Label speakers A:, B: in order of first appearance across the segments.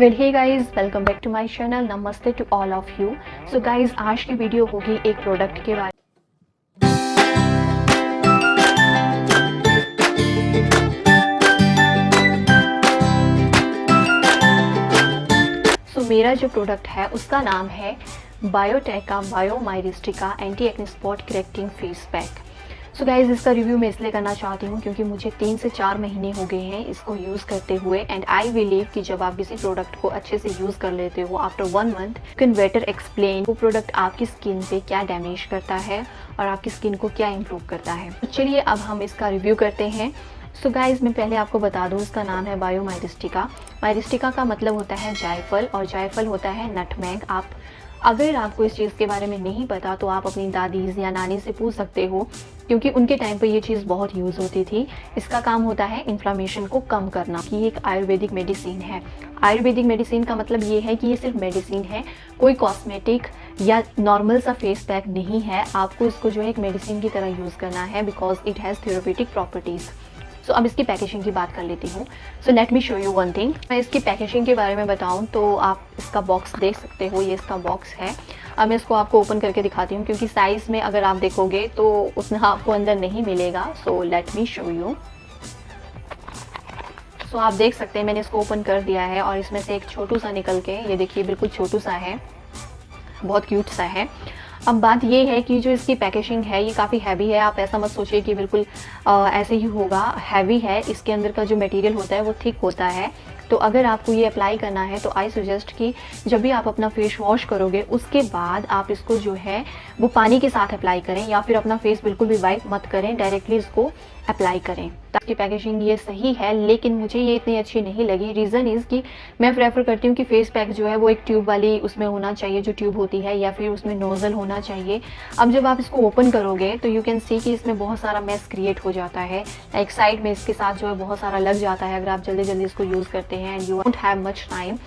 A: Well hey guys, welcome back to my channel. नमस्ते to all of you. So guys, आज की video होगी एक प्रोडक्ट के बारे मेरा जो प्रोडक्ट है उसका नाम है Biotique Bio Myristica anti acne spot correcting face pack. So guys, इसका रिव्यू मैं इसलिए करना चाहती हूँ क्योंकि मुझे 3 से 4 महीने हो गए हैं इसको यूज़ करते हुए। एंड आई बिलीव कि जब आप किसी प्रोडक्ट को अच्छे से यूज़ कर लेते हो after 1 month, you can better explain वो प्रोडक्ट आपकी स्किन पे क्या डैमेज करता है और आपकी स्किन को क्या इम्प्रूव करता है। तो चलिए अब हम इसका रिव्यू करते हैं। सो गाइज, मैं पहले आपको बता दूं, इसका नाम है बायोमाइरिस्टिका। माइरिस्टिका का मतलब होता है जायफल और जायफल होता है नटमैग। अगर आपको इस चीज़ के बारे में नहीं पता तो आप अपनी दादीज़ या नानी से पूछ सकते हो क्योंकि उनके टाइम पे ये चीज़ बहुत यूज़ होती थी। इसका काम होता है इन्फ्लामेशन को कम करना। कि एक आयुर्वेदिक मेडिसिन है। आयुर्वेदिक मेडिसिन का मतलब ये है कि ये सिर्फ मेडिसिन है, कोई कॉस्मेटिक या नॉर्मल सा फेस पैक नहीं है। आपको इसको जो है एक मेडिसिन की तरह यूज़ करना है because it has therapeutic properties. So अब इसकी पैकेजिंग की बात कर लेती हूँ। So let me show you one thing. मैं इसकी पैकेजिंग के बारे में बताऊँ तो आप इसका बॉक्स देख सकते हो, ये इसका बॉक्स है। अब मैं इसको आपको ओपन करके दिखाती हूँ क्योंकि साइज़ में अगर आप देखोगे तो उतना आपको अंदर नहीं मिलेगा। So let me show you. So आप देख सकते हैं मैंने इसको ओपन कर दिया है और इसमें से एक छोटू सा निकल के, ये देखिए बिल्कुल छोटू सा है, बहुत क्यूट सा है। अब बात ये है कि जो इसकी पैकेजिंग है ये काफ़ी हैवी है। आप ऐसा मत सोचिए कि बिल्कुल ऐसे ही होगा, हैवी है। इसके अंदर का जो मटेरियल होता है वो थिक होता है। तो अगर आपको ये अप्लाई करना है तो आई सजेस्ट कि जब भी आप अपना फेस वॉश करोगे उसके बाद आप इसको जो है वो पानी के साथ अप्लाई करें या फिर अपना फेस बिल्कुल भी वाइप मत करें, डायरेक्टली इसको अप्लाई करें। ताकि पैकेजिंग ये सही है लेकिन मुझे ये इतनी अच्छी नहीं लगी। रीज़न इज़ कि मैं प्रेफर करती हूँ कि फेस पैक जो है वो एक ट्यूब वाली उसमें होना चाहिए, जो ट्यूब होती है, या फिर उसमें नोज़ल होना चाहिए। अब जब आप इसको ओपन करोगे तो यू कैन सी कि इसमें बहुत सारा मैस क्रिएट हो जाता है। एक साइड में इसके साथ जो है बहुत सारा लग जाता है अगर आप जल्दी जल्दी इसको यूज़ करते हैं and you don't have much time.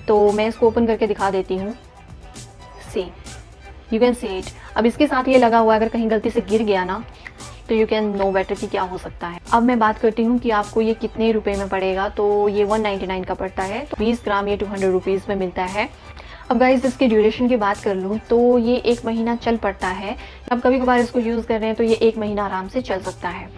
A: तो मैं इसको ओपन करके दिखा देती हूँ। सी, यू कैन सी इट। अब इसके साथ ये लगा हुआ है, अगर कहीं गलती से गिर गया ना तो यू कैन नो बेटर कि क्या हो सकता है। अब मैं बात करती हूँ कि आपको ये कितने रुपए में पड़ेगा। तो ये 199 का पड़ता है। तो 20 ग्राम ये 200 रुपीज़ में मिलता है। अब गाइज, इसकी ड्यूरेशन की बात कर लूँ तो ये 1 महीना चल पड़ता है। अब कभी कभार इसको यूज़ कर रहे हैं तो ये 1 महीना आराम से चल सकता है।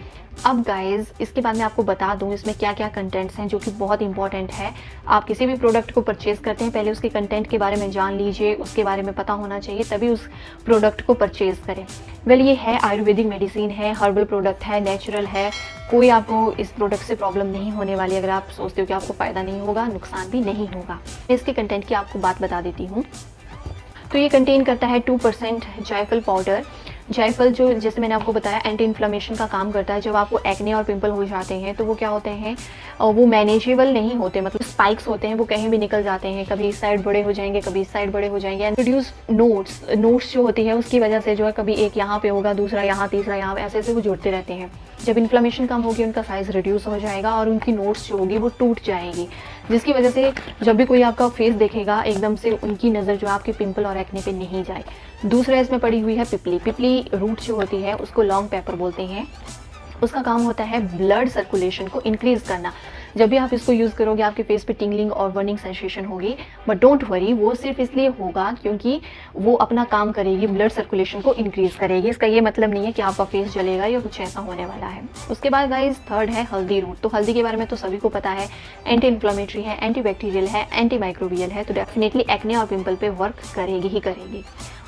A: अब गाइज, इसके बाद मैं आपको बता दूं इसमें क्या क्या कंटेंट्स हैं जो कि बहुत इंपॉर्टेंट है। आप किसी भी प्रोडक्ट को परचेज़ करते हैं पहले उसके कंटेंट के बारे में जान लीजिए, उसके बारे में पता होना चाहिए, तभी उस प्रोडक्ट को परचेज़ करें। वेल, ये है आयुर्वेदिक मेडिसिन है, हर्बल प्रोडक्ट है, नेचुरल है। कोई आपको इस प्रोडक्ट से प्रॉब्लम नहीं होने वाली। अगर आप सोचते हो कि आपको फ़ायदा नहीं होगा, नुकसान भी नहीं होगा। मैं इसके कंटेंट की आपको बात बता देती हूँ। तो ये कंटेन करता है 2% जायफल पाउडर। जायफल जो, जैसे मैंने आपको बताया, एंटी इन्फ्लेमेशन का काम करता है। जब आपको एक्ने और पिंपल हो जाते हैं तो वो क्या होते हैं, वो मैनेजेबल नहीं होते, मतलब स्पाइक्स होते हैं, वो कहीं भी निकल जाते हैं। कभी इस साइड बड़े हो जाएंगे, कभी इस साइड बड़े हो जाएंगे। एंड रिड्यूस नोट्स जो होती है उसकी वजह से जो है कभी एक यहाँ पे होगा, दूसरा यहाँ, तीसरा यहाँ, ऐसे ऐसे वो जुड़ते रहते हैं। जब इन्फ्लेमेशन कम होगी उनका साइज़ रिड्यूस हो जाएगा और उनकी नोट्स जो होगी वो टूट जाएगी, जिसकी वजह से जब भी कोई आपका फेस देखेगा एकदम से उनकी नज़र जो है आपके पिंपल और एक्ने पे नहीं जाए। दूसरा इसमें पड़ी हुई है पिपली। पिपली रूट जो होती है उसको लॉन्ग पेपर बोलते हैं। उसका काम होता है ब्लड सर्कुलेशन को इंक्रीज़ करना। जब भी आप इसको यूज़ करोगे आपके फेस पे टिंगलिंग और बर्निंग सेंसेशन होगी, बट डोंट वरी, वो सिर्फ इसलिए होगा क्योंकि वो अपना काम करेगी, ब्लड सर्कुलेशन को इंक्रीज़ करेगी। इसका ये मतलब नहीं है कि आपका फेस जलेगा या कुछ ऐसा होने वाला है। उसके बाद गाइज, थर्ड है हल्दी रूट। तो हल्दी के बारे में तो सभी को पता है, एंटी इन्फ्लेमेटरी है, एंटी बैक्टीरियल है, एंटी माइक्रोबियल है, तो डेफिनेटली एक्ने और पिंपल पे वर्क करेगी ही करेगी।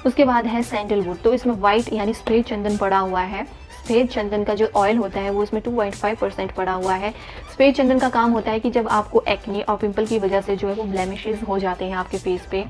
A: उसके बाद है सैंडलवुड। तो इसमें वाइट यानी सफ़ेद चंदन पड़ा हुआ है। सफ़ेद चंदन का जो ऑयल होता है वो इसमें 2.5% पड़ा हुआ है। सफ़ेद चंदन का काम होता है कि जब आपको एक्ने और पिंपल की वजह से जो है वो ब्लेमिशेस हो जाते हैं, आपके फेस पे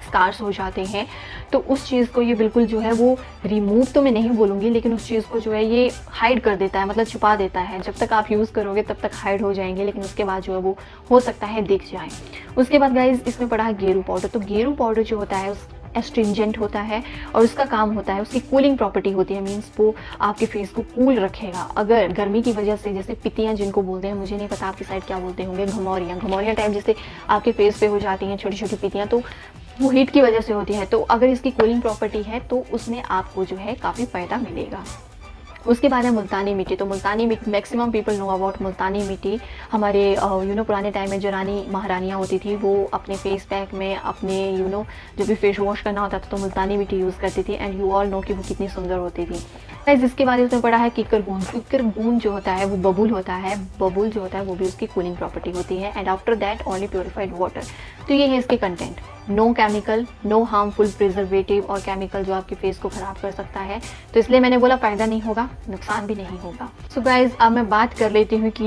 A: स्कार्स हो जाते हैं, तो उस चीज़ को ये बिल्कुल जो है वो रिमूव तो मैं नहीं बोलूँगी, लेकिन उस चीज़ को जो है ये हाइड कर देता है, मतलब छुपा देता है। जब तक आप यूज़ करोगे तब तक हाइड हो जाएंगे, लेकिन उसके बाद जो है वो हो सकता है दिख जाए। उसके बाद गाइज, इसमें पड़ा है गेरू पाउडर। तो गेरू पाउडर जो होता है उस एस्ट्रिंजेंट होता है और उसका काम होता है, उसकी कूलिंग प्रॉपर्टी होती है, मीन्स वो आपके फेस को कूल रखेगा। अगर गर्मी की वजह से, जैसे पितियाँ जिनको बोलते हैं, मुझे नहीं पता आपकी साइड क्या बोलते होंगे, घमौरियाँ टाइप जैसे आपके फेस पे हो जाती हैं छोटी छोटी पितियाँ, तो वो हीट की वजह से होती है। तो अगर इसकी कूलिंग प्रॉपर्टी है तो उसमें आपको जो है काफ़ी फ़ायदा मिलेगा। उसके बाद है मुल्तानी मिट्टी। तो मुल्तानी मिट्टी मैक्सिमम पीपल नो अबाउट मुल्तानी मिट्टी। हमारे पुराने टाइम में जो रानी महारानियाँ होती थी वो अपने फेस पैक में अपने जब भी फेस वॉश करना होता था तो मुल्तानी मिट्टी यूज़ करती थी, एंड यू ऑल नो कि वो कितनी सुंदर होती थी। गाइस इसके बाद इसमें पड़ा है किकर गूंद। किकर गूंद जो होता है वो बबुल होता है, बबुल जो होता है वो भी उसकी कूलिंग प्रॉपर्टी होती है, and after that only purified water. तो ये है इसके content, no chemical, no harmful preservative और केमिकल जो आपके फेस को ख़राब कर सकता है। तो इसलिए मैंने बोला फ़ायदा नहीं होगा, नुकसान भी नहीं होगा। सो गाइज अब मैं बात कर लेती हूँ कि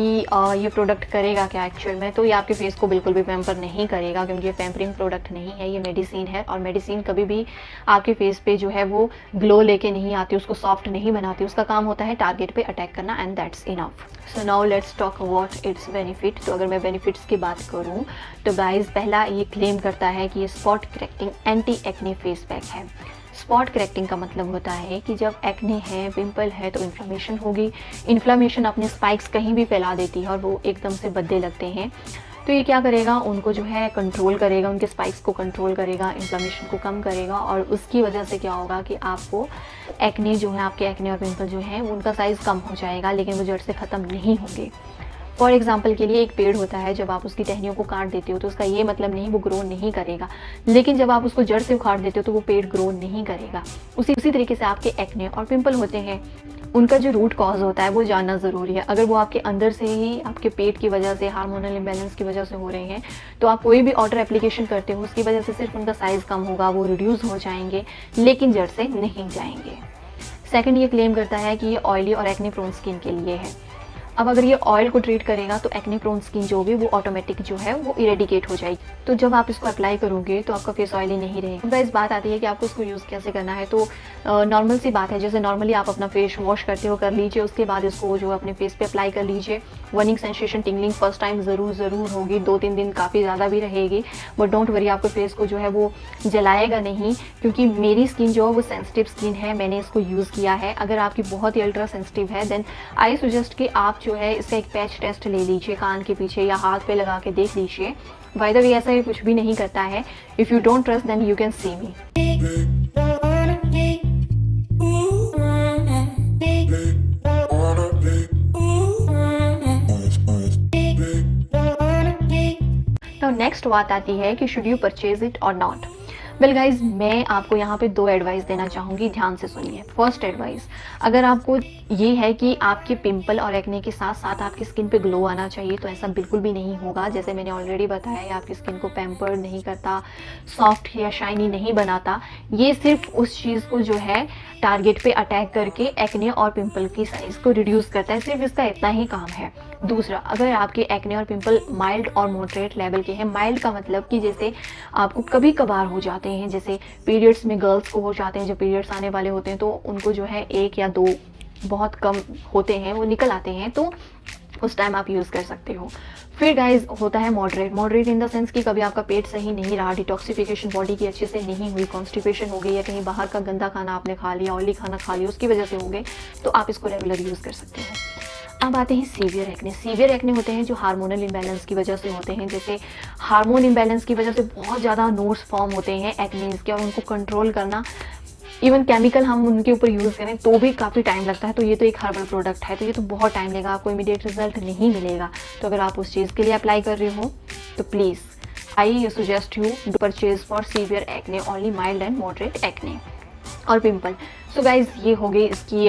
A: ये प्रोडक्ट करेगा क्या एक्चुअल में। तो ये आपके फेस को बिल्कुल भी पैम्पर नहीं करेगा, क्योंकि ये पैम्परिंग प्रोडक्ट नहीं है, ये मेडिसिन है। और मेडिसिन कभी भी आपके फेस पे जो है वो ग्लो लेके नहीं आती, उसको सॉफ्ट नहीं बनाती। उसका काम होता है टारगेट पे अटैक करना, and that's enough. So now let's talk about it's benefit. तो अगर मैं बेनिफिट्स की बात करूँ तो गाइज पहला ये क्लेम करता है कि ये spot correcting anti acne face pack है। स्पॉट करेक्टिंग का मतलब होता है कि जब एक्ने है, पिंपल है तो इन्फ्लेमेशन होगी। इन्फ्लेमेशन अपने स्पाइक्स कहीं भी फैला देती है और वो एकदम से भद्दे लगते हैं। तो ये क्या करेगा, उनको जो है कंट्रोल करेगा, उनके स्पाइक्स को कंट्रोल करेगा, इन्फ्लेमेशन को कम करेगा, और उसकी वजह से क्या होगा कि आपको एक्ने जो है, आपके एक्ने और पिंपल जो है उनका साइज़ कम हो जाएगा, लेकिन वो जड़ से ख़त्म नहीं होंगे। फॉर एग्जाम्पल के लिए एक पेड़ होता है, जब आप उसकी टहनियों को काट देते हो तो उसका ये मतलब नहीं वो ग्रो नहीं करेगा, लेकिन जब आप उसको जड़ से उखाड़ देते हो तो वो पेड़ ग्रो नहीं करेगा। उसी तरीके से आपके एक्ने और पिंपल होते हैं, उनका जो रूट कॉज होता है वो जानना ज़रूरी है। अगर वो आपके अंदर से ही आपके पेट की वजह से, हार्मोनल इम्बैलेंस की वजह से हो रहे हैं, तो आप कोई भी ऑर्डर एप्लीकेशन करते हो उसकी वजह से सिर्फ उनका साइज़ कम होगा, वो रिड्यूस हो जाएंगे, लेकिन जड़ से नहीं जाएंगे। सेकंड ये क्लेम करता है कि ये ऑयली और एक्ने प्रोन स्किन के लिए है। अब अगर ये ऑयल को ट्रीट करेगा तो एक्ने प्रोन स्किन जो भी वो ऑटोमेटिक जो है वो इरेडिकेट हो जाएगी। तो जब आप इसको अप्लाई करोगे तो आपका फेस ऑयली नहीं रहेगा। इस बात आती है कि आपको इसको यूज़ कैसे करना है। तो नॉर्मल सी बात है, जैसे नॉर्मली आप अपना फेस वॉश करते हो कर लीजिए, उसके बाद इसको जो अपने फेस पे अप्लाई कर लीजिए। Burning sensation, tingling first time ज़रूर होगी, 2-3 दिन काफ़ी ज़्यादा भी रहेगी, बट डोंट वरी, आपके फेस को जो है वो जलाएगा नहीं, क्योंकि मेरी स्किन जो है वो सेंसिटिव स्किन है, मैंने इसको यूज़ किया है। अगर आपकी बहुत ही अल्ट्रा सेंसिटिव है देन आई सजेस्ट कि आप जो है इसका एक पैच टेस्ट ले लीजिए, कान के पीछे या हाथ पे लगा के देख लीजिए। बाय द वे ऐसा ही कुछ भी नहीं करता है। If you don't trust then you can see me. तो नेक्स्ट बात आती है कि शुड यू परचेज इट और नॉट। वेल गाइज, मैं आपको यहाँ पे 2 एडवाइस देना चाहूँगी, ध्यान से सुनिए। फर्स्ट एडवाइस, अगर आपको ये है कि आपके पिंपल और एक्ने के साथ साथ आपकी स्किन पे ग्लो आना चाहिए, तो ऐसा बिल्कुल भी नहीं होगा। जैसे मैंने ऑलरेडी बताया, ये आपकी स्किन को पैम्पर्ड नहीं करता, सॉफ्ट या शाइनी नहीं बनाता। ये सिर्फ उस चीज़ को जो है टारगेट पे अटैक करके एक्ने और पिंपल की साइज़ को रिड्यूस करता है, सिर्फ इसका इतना ही काम है। दूसरा, अगर आपके एक्ने और पिंपल माइल्ड और मॉडरेट लेवल के हैं, माइल्ड का मतलब कि जैसे आपको कभी कभार हो जाते हैं, जैसे पीरियड्स में गर्ल्स को हो जाते हैं, जब पीरियड्स आने वाले होते हैं तो उनको जो है 1 या 2 बहुत कम होते हैं, वो निकल आते हैं, तो उस टाइम आप यूज़ कर सकते हो। फिर गाइज होता है मॉडरेट इन द सेंस कि कभी आपका पेट सही नहीं रहा, डिटॉक्सिफिकेशन बॉडी की अच्छे से नहीं हुई, कॉन्स्टिपेशन हो गई, या कहीं बाहर का गंदा खाना आपने खा लिया, ऑयली खाना खा लिया, उसकी वजह से हो गए, तो आप इसको रेगुलर यूज़ कर सकते हो। अब आते हैं सीवियर एक्ने। सीवियर एक्ने होते हैं जो हार्मोनल इम्बैलेंस की वजह से होते हैं। जैसे हार्मोन इम्बैलेंस की वजह से बहुत ज़्यादा नोड्स फॉर्म होते हैं एक्नेस के, और उनको कंट्रोल करना, इवन केमिकल हम उनके ऊपर यूज़ करें तो भी काफ़ी टाइम लगता है। तो ये तो एक हर्बल प्रोडक्ट है, तो ये तो बहुत टाइम लेगा, आपको इमीडिएट रिजल्ट नहीं मिलेगा। तो अगर आप उस चीज़ के लिए अप्लाई कर रहे हो तो please I suggest you to purchase for severe acne, only mild and moderate acne और पिंपल। सो गाइज, ये हो गई इसकी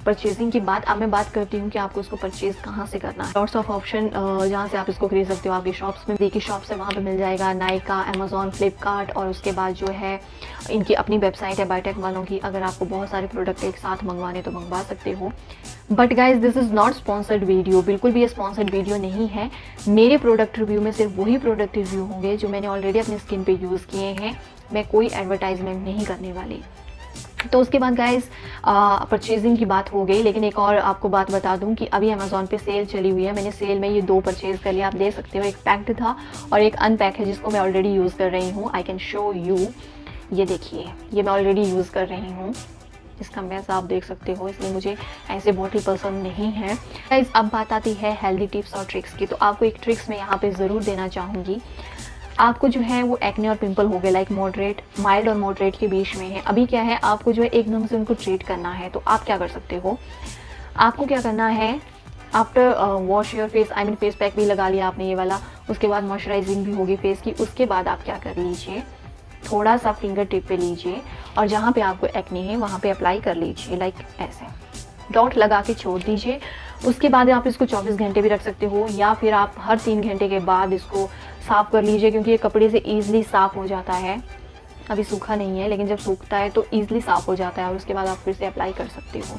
A: परचेजिंग की बात। अब मैं बात करती हूँ कि आपको इसको परचेज कहाँ से करना है। लॉट्स ऑफ ऑप्शन जहाँ से आप इसको खरीद सकते हो, आपकी शॉप्स में, देखिए शॉप से वहाँ पे मिल जाएगा, नाइका, अमेजोन, फ्लिपकार्ट, और उसके बाद जो है इनकी अपनी वेबसाइट है बायोटेक वालों की। अगर आपको बहुत सारे प्रोडक्ट एक साथ मंगवाने तो मंगवा सकते हो। But guys, this is not sponsored video, बिल्कुल भी ये स्पॉन्सर्ड वीडियो नहीं है। मेरे प्रोडक्ट रिव्यू में सिर्फ वही प्रोडक्ट रिव्यू होंगे जो मैंने ऑलरेडी अपनी स्किन पे यूज़ किए हैं। मैं कोई एडवर्टाइजमेंट नहीं करने वाली। तो उसके बाद गाइज परचेजिंग की बात हो गई, लेकिन एक और आपको बात बता दूं कि अभी अमेजोन पे सेल चली हुई है। मैंने सेल में ये 2 परचेज कर लिया, आप देख सकते हो। एक पैक्ड था और एक अनपैक है, जिसको मैं ऑलरेडी यूज़ कर रही हूँ। आई कैन शो यू, ये देखिए, ये मैं ऑलरेडी यूज़ कर रही हूँ। इसका मैस आप देख सकते हो, इसलिए मुझे ऐसे बॉटल पसंद नहीं है। गाइज, अब बात आती है हेल्दी टिप्स और ट्रिक्स की। तो आपको एक ट्रिक्स मैं यहाँ पे ज़रूर देना चाहूँगी। आपको जो है वो एक्ने और पिंपल हो गए, लाइक मॉडरेट, माइल्ड और मॉडरेट के बीच में है। अभी क्या है, आपको जो है एकदम से उनको ट्रीट करना है, तो आप क्या कर सकते हो, आपको क्या करना है, after wash your face, I mean face pack भी लगा लिया आपने ये वाला, उसके बाद मॉइस्चराइजिंग भी होगी फेस की, उसके बाद आप क्या कर लीजिए, थोड़ा सा फिंगर टिप पे लीजिए और जहाँ पे आपको एक्ने है वहाँ पे अप्लाई कर लीजिए, लाइक ऐसे डॉट लगा के छोड़ दीजिए। उसके बाद आप इसको 24 घंटे भी रख सकते हो या फिर आप हर 3 घंटे के बाद इसको साफ़ कर लीजिए, क्योंकि ये कपड़े से ईजिली साफ़ हो जाता है। अभी सूखा नहीं है लेकिन जब सूखता है तो ईजिली साफ़ हो जाता है और उसके बाद आप फिर से अप्लाई कर सकते हो।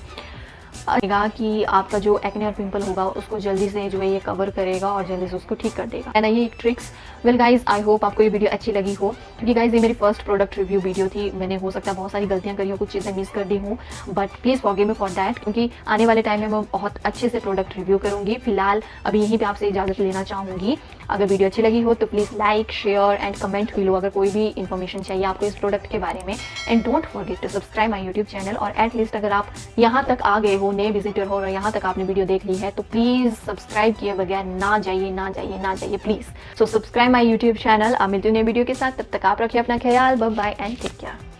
A: कि आपका जो एक्ने और पिंपल होगा उसको जल्दी से जो है ये कवर करेगा और जल्दी से उसको ठीक कर देगा, है ना, ये एक tricks. Well guys, I hope आपको ये वीडियो अच्छी लगी हो, क्योंकि गाइज ये मेरी फर्स्ट प्रोडक्ट रिव्यू वीडियो थी। मैंने हो सकता है बहुत सारी गलतियां करी हो, कुछ चीज़ें मिस कर दी हूँ, but please forgive me for that, क्योंकि आने वाले टाइम में मैं बहुत अच्छे से प्रोडक्ट रिव्यू करूँगी। फिलहाल अभी यहीं पर आपसे इजाज़त लेना चाहूँगी। अगर वीडियो अच्छी लगी हो तो please like, share and comment below अगर कोई भी इन्फॉर्मेशन चाहिए आपको इस प्रोडक्ट के बारे में। And don't forget to subscribe my YouTube channel, और एटलीस्ट अगर आप यहाँ तक आ गए हो, नए विजिटर हो और यहाँ तक आपने वीडियो देख ली है, तो प्लीज़ सब्सक्राइब किए बगैर ना जाइए please. So subscribe my YouTube channel. आप मिलती हूँ नए वीडियो के साथ, तब तक आप रखिए अपना ख्याल। Bye bye and take care.